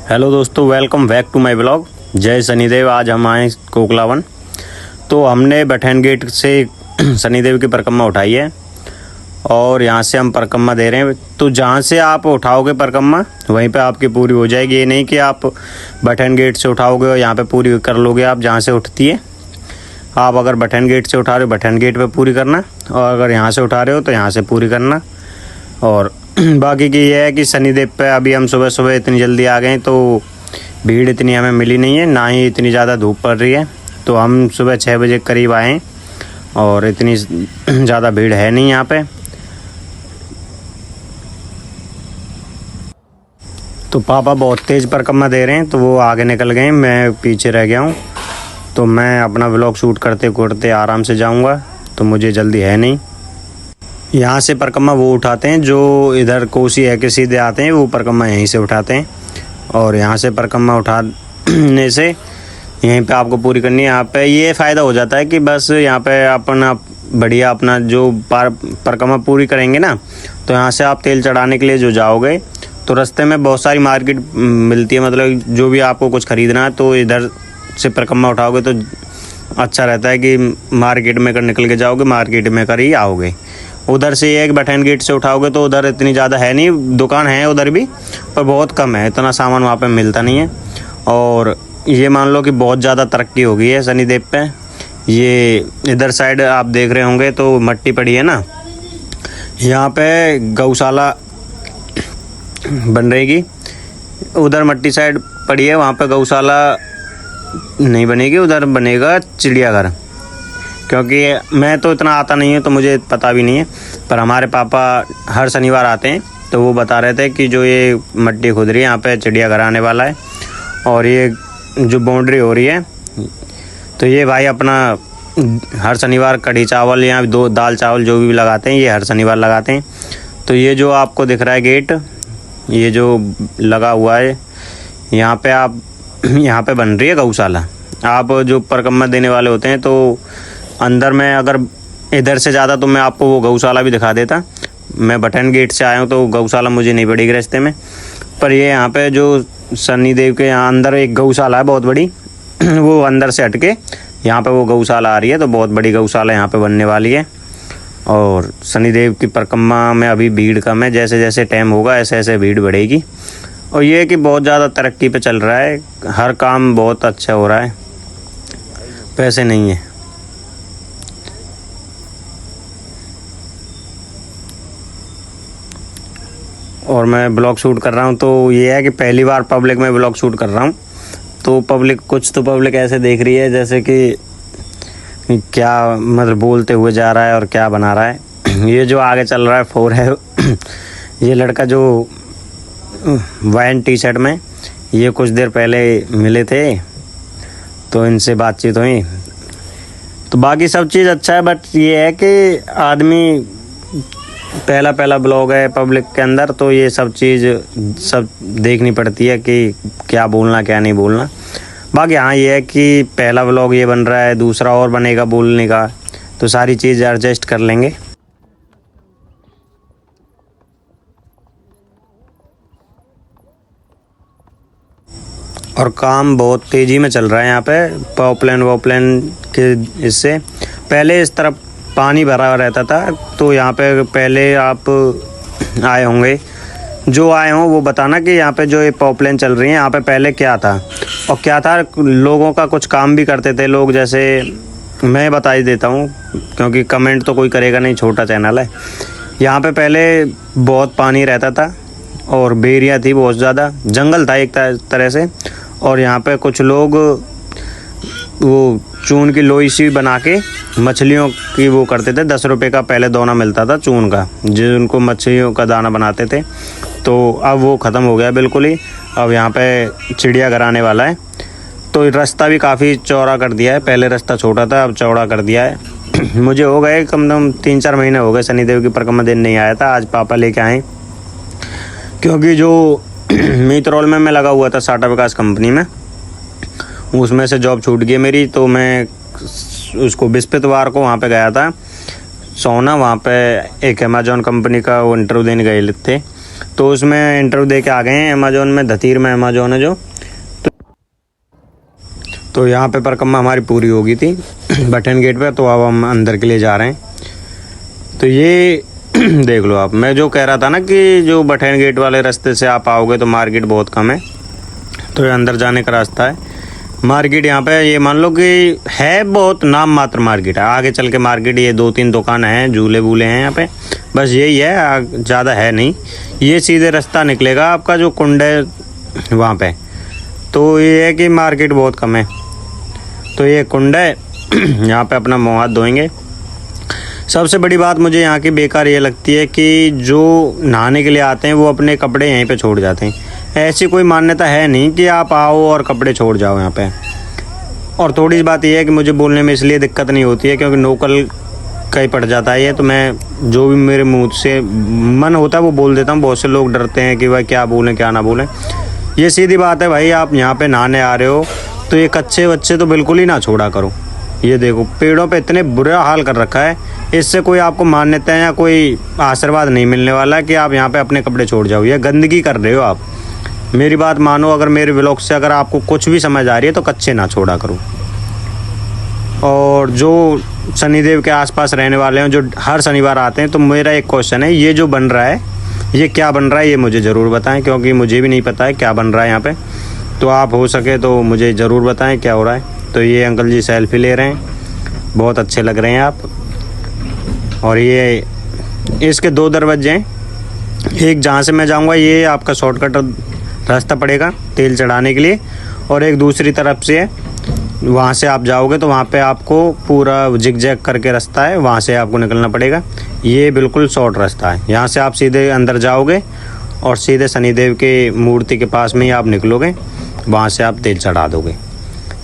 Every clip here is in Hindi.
हेलो दोस्तों, welcome back to my blog. जय शनिदेव। आज हम आए कोकलावन। तो हमने बठैन गेट से शनिदेव की परिक्रमा उठाई है और यहाँ से हम परिक्रमा दे रहे हैं। तो जहाँ से आप उठाओगे परिक्रमा वहीं पे आपकी पूरी हो जाएगी। ये नहीं कि आप बठैन गेट से उठाओगे और यहाँ पे पूरी कर लोगे। आप जहाँ से उठती है, आप अगर बठैन गेट से उठा रहे हो बठैन गेट पे पूरी करना, और अगर यहाँ से उठा रहे हो तो यहाँ से पूरी करना। और बाकी की ये है कि शनिदेव पे अभी हम सुबह सुबह इतनी जल्दी आ गए तो भीड़ इतनी हमें मिली नहीं है, ना ही इतनी ज़्यादा धूप पड़ रही है। तो हम सुबह 6 बजे करीब आए और इतनी ज़्यादा भीड़ है नहीं यहाँ पे। तो पापा बहुत तेज़ परिक्रमा दे रहे हैं तो वो आगे निकल गए, मैं पीछे रह गया हूँ। तो मैं अपना व्लॉग शूट करते करते आराम से जाऊँगा, तो मुझे जल्दी है नहीं। यहाँ से परिक्रमा वो उठाते हैं जो इधर कोसी है कि सीधे आते हैं, वो परिक्रमा यहीं से उठाते हैं। और यहाँ से परिक्रमा उठाने से यहीं पे आपको पूरी करनी है। यहाँ पे ये फ़ायदा हो जाता है कि बस यहाँ पे अपना बढ़िया अपना जो परिक्रमा पूरी करेंगे ना, तो यहाँ से आप तेल चढ़ाने के लिए जो जाओगे तो रास्ते में बहुत सारी मार्केट मिलती है। मतलब जो भी आपको कुछ ख़रीदना है तो इधर से परिक्रमा उठाओगे तो अच्छा रहता है कि मार्केट में कर निकल के जाओगे, मार्केट में कर ही आओगे। उधर से एक बठैन गेट से उठाओगे तो उधर इतनी ज़्यादा है नहीं, दुकान है उधर भी पर बहुत कम है, इतना सामान वहाँ पे मिलता नहीं है। और ये मान लो कि बहुत ज़्यादा तरक्की हो गई है शनिदेव पे। ये इधर साइड आप देख रहे होंगे तो मट्टी पड़ी है ना, यहाँ पे गौशाला बन रहेगी। उधर मट्टी साइड पड़ी है, वहाँ पे गौशाला नहीं बनेगी, उधर बनेगा चिड़ियाघर। क्योंकि मैं तो इतना आता नहीं हूँ तो मुझे पता भी नहीं है, पर हमारे पापा हर शनिवार आते हैं तो वो बता रहे थे कि जो ये मट्टी खुद रही है यहाँ पे चिड़ियाघर आने वाला है। और ये जो बाउंड्री हो रही है तो ये भाई अपना हर शनिवार कढ़ी चावल या दो दाल चावल जो भी लगाते हैं, ये हर शनिवार लगाते हैं। तो ये जो आपको दिख रहा है गेट, ये जो लगा हुआ है यहाँ पे, आप यहाँ पे बन रही है गौशाला। आप जो परिक्रमा देने वाले होते हैं तो अंदर में अगर इधर से ज़्यादा तो मैं आपको वो गौशाला भी दिखा देता। मैं बठैन गेट से आया हूँ तो गौशाला मुझे नहीं पड़ेगी रास्ते में, पर ये यहाँ पे जो शनिदेव के यहाँ अंदर एक गौशाला है बहुत बड़ी, वो अंदर से हटके यहाँ पे वो गौशाला आ रही है। तो बहुत बड़ी गौशाला यहाँ पे बनने वाली है। और शनिदेव की परिक्रमा में अभी भीड़ कम है, जैसे जैसे टाइम होगा ऐसे ऐसे भीड़ बढ़ेगी। और ये कि बहुत ज़्यादा तरक्की पे चल रहा है, हर काम बहुत अच्छा हो रहा है, पैसे नहीं है। और मैं ब्लॉग शूट कर रहा हूँ तो ये है कि पहली बार पब्लिक में ब्लॉग शूट कर रहा हूँ। तो पब्लिक ऐसे देख रही है जैसे कि क्या मतलब बोलते हुए जा रहा है और क्या बना रहा है। ये जो आगे चल रहा है 4 है ये लड़का जो वाइन टी शर्ट में, ये कुछ देर पहले मिले थे तो इनसे बातचीत हुई। तो बाकी सब चीज़ अच्छा है, बट ये है कि आदमी पहला ब्लॉग है पब्लिक के अंदर, तो ये सब चीज़ सब देखनी पड़ती है कि क्या बोलना क्या नहीं बोलना। बाकी हाँ ये है कि पहला ब्लॉग ये बन रहा है, दूसरा और बनेगा बोलने का, तो सारी चीज़ एडजस्ट कर लेंगे। और काम बहुत तेज़ी में चल रहा है यहाँ पे। पॉपलेन के इससे पहले इस तरफ पानी भरा रहता था, तो यहाँ पे पहले आप आए होंगे, जो आए हों वो बताना कि यहाँ पे जो ये पॉपलेन चल रही है यहाँ पे पहले क्या था और क्या था। लोगों का कुछ काम भी करते थे लोग, जैसे मैं बता ही देता हूँ क्योंकि कमेंट तो कोई करेगा नहीं, छोटा चैनल है। यहाँ पे पहले बहुत पानी रहता था और बेरियाँ थी, बहुत ज़्यादा जंगल था एक तरह से। और यहाँ पे कुछ लोग वो चून की लोई सी बना के मछलियों की वो करते थे। 10 रुपये का पहले दोना मिलता था चून का, जिनको मछलियों का दाना बनाते थे। तो अब वो ख़त्म हो गया बिल्कुल ही। अब यहाँ पे चिड़ियाघर आने वाला है, तो रास्ता भी काफ़ी चौड़ा कर दिया है। पहले रास्ता छोटा था, अब चौड़ा कर दिया है। मुझे हो गए कम से कम 3-4 महीने हो गए शनिदेव की परिक्रमा दिन नहीं आया था। आज पापा लेके आए, क्योंकि जो मीतरौल में मैं लगा हुआ था टाटा विकास कंपनी में, उसमें से जॉब छूट गई मेरी। तो मैं उसको बृहस्पतिवार को वहाँ पे गया था सोना, वहाँ पे एक अमेजॉन कंपनी का वो इंटरव्यू देने गए थे। तो उसमें इंटरव्यू दे के आ गए हैं अमेजोन में, धतीर में अमेजोन है जो। तो यहाँ पे परिक्रमा हमारी पूरी हो गई थी बटन गेट पे। तो अब हम अंदर के लिए जा रहे हैं। तो ये देख लो आप, मैं जो कह रहा था ना कि जो बटन गेट वाले रास्ते से आप आओगे तो मार्केट बहुत कम है। तो ये अंदर जाने का रास्ता है। मार्केट यहाँ पे ये मान लो कि है बहुत नाम मात्र मार्केट है। आगे चल के मार्केट ये 2-3 दुकान हैं, झूले वूले हैं यहाँ पे, बस यही है, ज़्यादा है नहीं। ये सीधे रास्ता निकलेगा आपका जो कुंड है वहाँ पे। तो ये है कि मार्केट बहुत कम है। तो ये कुंड है यहाँ पे अपना मुँह हाथ धोएंगे। सबसे बड़ी बात मुझे यहाँ की बेकार ये लगती है कि जो नहाने के लिए आते हैं वो अपने कपड़े यहीं पे छोड़ जाते हैं। ऐसी कोई मान्यता है नहीं कि आप आओ और कपड़े छोड़ जाओ यहाँ पे। और थोड़ी सी बात ये है कि मुझे बोलने में इसलिए दिक्कत नहीं होती है क्योंकि लोकल कहीं पड़ जाता है ये। तो मैं जो भी मेरे मुँह से मन होता है वो बोल देता हूँ। बहुत से लोग डरते हैं कि भाई क्या बोलें क्या ना बोलें। ये सीधी बात है भाई, आप यहाँ पे नहाने आ रहे हो तो ये कच्चे बच्चे तो बिल्कुल ही ना छोड़ा करो। ये देखो पेड़ों पे इतने बुरा हाल कर रखा है, इससे कोई आपको मान्यता या कोई आशीर्वाद नहीं मिलने वाला है कि आप यहाँ पे अपने कपड़े छोड़ जाओ। ये गंदगी कर रहे हो आप। मेरी बात मानो, अगर मेरे व्लॉग से अगर आपको कुछ भी समझ आ रही है तो कच्चे ना छोड़ा करो। और जो शनिदेव के आसपास रहने वाले हैं जो हर शनिवार आते हैं, तो मेरा एक क्वेश्चन है, ये जो बन रहा है ये क्या बन रहा है ये मुझे ज़रूर बताएं, क्योंकि मुझे भी नहीं पता है क्या बन रहा है यहाँ पे। तो आप हो सके तो मुझे ज़रूर बताएं क्या हो रहा है। तो ये अंकल जी सेल्फी ले रहे हैं, बहुत अच्छे लग रहे हैं आप। और ये इसके 2 दरवाजे हैं, एक जहाँ से मैं जाऊँगा ये आपका शॉर्टकट रास्ता पड़ेगा तेल चढ़ाने के लिए, और एक दूसरी तरफ से है, वहाँ से आप जाओगे तो वहाँ पे आपको पूरा जिग-जैग करके रास्ता है, वहाँ से आपको निकलना पड़ेगा। ये बिल्कुल शॉर्ट रास्ता है, यहाँ से आप सीधे अंदर जाओगे और सीधे शनिदेव के मूर्ति के पास में ही आप निकलोगे, वहाँ से आप तेल चढ़ा दोगे।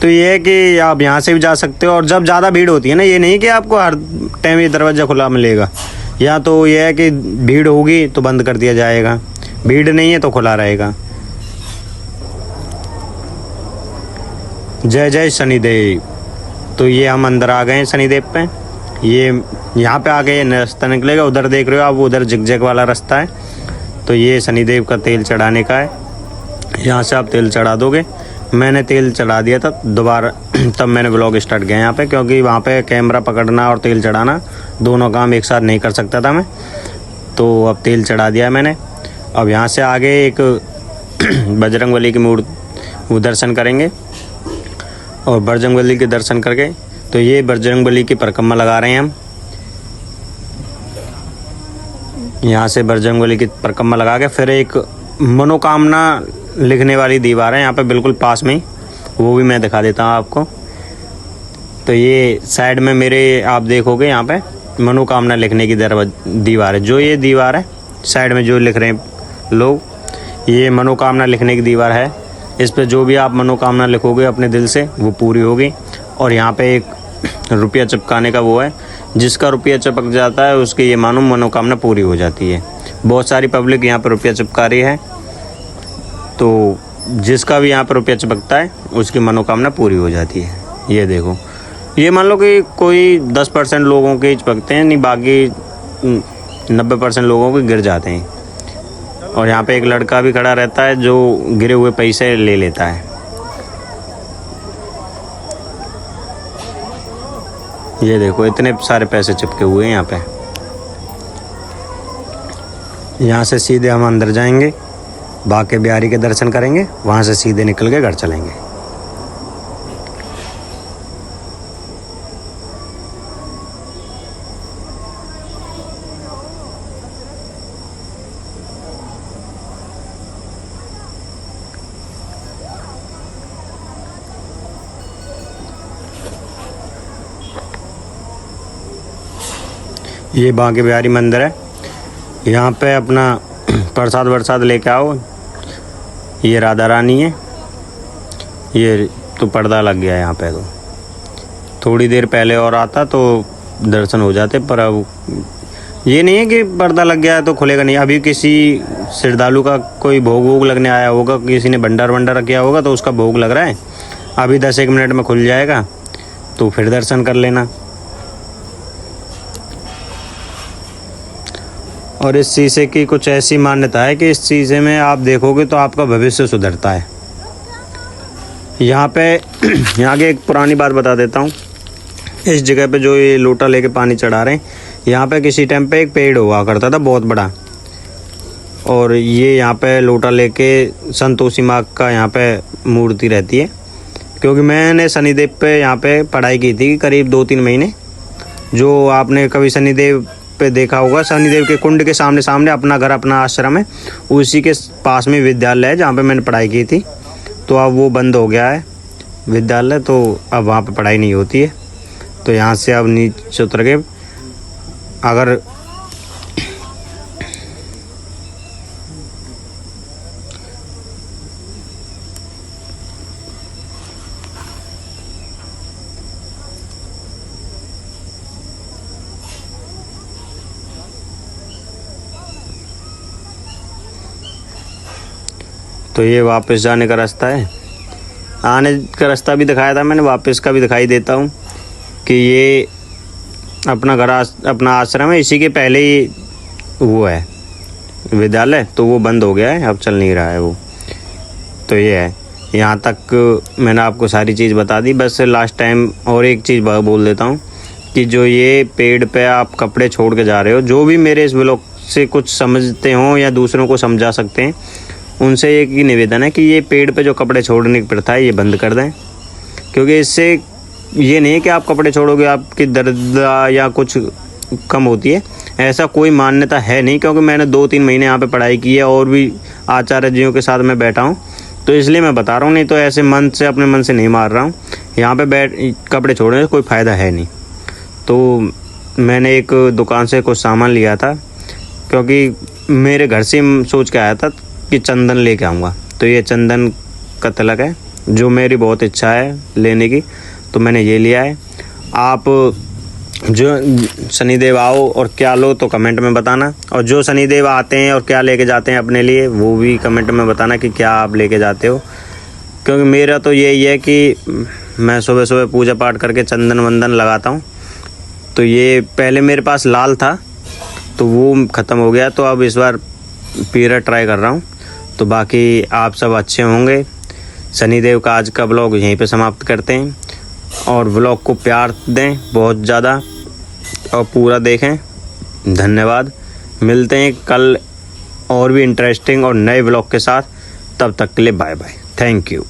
तो ये है कि आप यहाँ से भी जा सकते हो। और जब ज़्यादा भीड़ होती है ना, ये नहीं कि आपको हर टाइम ये दरवाज़ा खुला मिलेगा। या तो ये है कि भीड़ होगी तो बंद कर दिया जाएगा, भीड़ नहीं है तो खुला रहेगा। जय जय शनिदेव। तो ये हम अंदर आ गए हैं शनिदेव पे। ये यहाँ पे आ गए, रास्ता निकलेगा, उधर देख रहे हो आप, उधर जिग-जैग वाला रास्ता है। तो ये शनिदेव का तेल चढ़ाने का है, यहाँ से आप तेल चढ़ा दोगे। मैंने तेल चढ़ा दिया था दोबारा, तब मैंने व्लॉग स्टार्ट किया यहाँ पे, क्योंकि वहाँ पे कैमरा पकड़ना और तेल चढ़ाना दोनों काम एक साथ नहीं कर सकता था मैं। तो अब तेल चढ़ा दिया मैंने। अब यहाँ से आगे एक बजरंगबली की मूर्ति वो दर्शन करेंगे, और बजरंगबली के दर्शन करके तो ये बजरंगबली की परिक्रमा लगा रहे हैं हम। यहाँ से बजरंगबली की परिक्रमा लगा के फिर एक मनोकामना लिखने वाली दीवार है यहाँ पे बिल्कुल पास में ही, वो भी मैं दिखा देता हूँ आपको। तो ये साइड में मेरे आप देखोगे यहाँ पे मनोकामना लिखने की दीवार है। जो ये दीवार है साइड में जो लिख रहे हैं लोग, ये मनोकामना लिखने की दीवार है। इस पे जो भी आप मनोकामना लिखोगे अपने दिल से वो पूरी होगी। और यहाँ पे एक रुपया चिपकाने का वो है, जिसका रुपया चिपक जाता है उसकी ये मानो मनोकामना पूरी हो जाती है। बहुत सारी पब्लिक यहाँ पर रुपया चिपका रही है, तो जिसका भी यहाँ पर रुपया चिपकता है उसकी मनोकामना पूरी हो जाती है। ये देखो, ये मान लो कि कोई 10% लोगों के चिपकते हैं, नहीं बाकी 90% लोगों के गिर जाते हैं। और यहाँ पे एक लड़का भी खड़ा रहता है जो गिरे हुए पैसे ले लेता है। ये देखो इतने सारे पैसे चिपके हुए हैं यहाँ पे। यहाँ से सीधे हम अंदर जाएंगे, बाके बिहारी के दर्शन करेंगे, वहाँ से सीधे निकल के घर चलेंगे। ये बाके बिहारी मंदिर है, यहाँ पे अपना प्रसाद वरसाद लेके आओ। ये राधा रानी है, ये तो पर्दा लग गया है यहाँ पे। तो थोड़ी देर पहले और आता तो दर्शन हो जाते, पर अब ये नहीं है कि पर्दा लग गया है तो खुलेगा नहीं। अभी किसी श्रद्धालु का कोई भोग वोग लगने आया होगा, किसी ने भंडार वंडारा किया होगा तो उसका भोग लग रहा है। अभी 10-1 मिनट में खुल जाएगा, तो फिर दर्शन कर लेना। और इस शीशे की कुछ ऐसी मान्यता है कि इस शीशे में आप देखोगे तो आपका भविष्य सुधरता है। यहाँ पे यहाँ की एक पुरानी बात बता देता हूँ। इस जगह पे जो ये लोटा लेके पानी चढ़ा रहे हैं, यहाँ पे किसी टाइम पे एक पेड़ हुआ करता था बहुत बड़ा, और ये यहाँ पे लोटा लेके संतोषी माँ का यहाँ पे मूर्ति रहती है। क्योंकि मैंने शनिदेव पे यहाँ पे पढ़ाई की थी करीब 2-3 महीने। जो आपने कभी शनिदेव पे देखा होगा, शनिदेव के कुंड के सामने सामने अपना घर अपना आश्रम है, उसी के पास में विद्यालय है जहाँ पे मैंने पढ़ाई की थी। तो अब वो बंद हो गया है विद्यालय, तो अब वहाँ पे पढ़ाई नहीं होती है। तो यहाँ से अब नीचे उतर के अगर तो ये वापस जाने का रास्ता है। आने का रास्ता भी दिखाया था मैंने, वापस का भी दिखाई देता हूँ कि ये अपना घर अपना आश्रम है, इसी के पहले ही वो है विद्यालय, तो वो बंद हो गया है, अब चल नहीं रहा है वो। तो ये है, यहाँ तक मैंने आपको सारी चीज़ बता दी। बस लास्ट टाइम और एक चीज़ बोल देता हूँ कि जो ये पेड़ पे आप कपड़े छोड़ के जा रहे हो, जो भी मेरे इस ब्लॉग से कुछ समझते हों या दूसरों को समझा सकते हैं, उनसे एक ही निवेदन है कि ये पेड़ पे जो कपड़े छोड़ने की प्रथा है ये बंद कर दें। क्योंकि इससे ये नहीं है कि आप कपड़े छोड़ोगे आपकी दर्द या कुछ कम होती है, ऐसा कोई मान्यता है नहीं। क्योंकि मैंने 2-3 महीने यहाँ पे पढ़ाई की है और भी आचार्य जियों के साथ मैं बैठा हूँ, तो इसलिए मैं बता रहा हूँ। नहीं तो ऐसे मन से अपने मन से नहीं मार रहा हूँ। यहाँ पे कपड़े छोड़ने से कोई फ़ायदा है नहीं। तो मैंने एक दुकान से कुछ सामान लिया था, क्योंकि मेरे घर से सोच के आया था कि चंदन लेके आऊँगा। तो ये चंदन का तिलक है जो मेरी बहुत इच्छा है लेने की, तो मैंने ये लिया है। आप जो शनिदेव आओ और क्या लो तो कमेंट में बताना, और जो शनिदेव आते हैं और क्या लेके जाते हैं अपने लिए वो भी कमेंट में बताना कि क्या आप लेके जाते हो। क्योंकि मेरा तो यही है कि मैं सुबह सुबह पूजा पाठ करके चंदन वंदन लगाता हूँ। तो ये पहले मेरे पास लाल था तो वो ख़त्म हो गया, तो अब इस बार पीला ट्राई कर रहा हूँ। तो बाकी आप सब अच्छे होंगे। शनिदेव का आज का ब्लॉग यहीं पे समाप्त करते हैं, और ब्लॉग को प्यार दें बहुत ज़्यादा और पूरा देखें। धन्यवाद। मिलते हैं कल और भी इंटरेस्टिंग और नए ब्लॉग के साथ। तब तक के लिए बाय बाय। Thank you.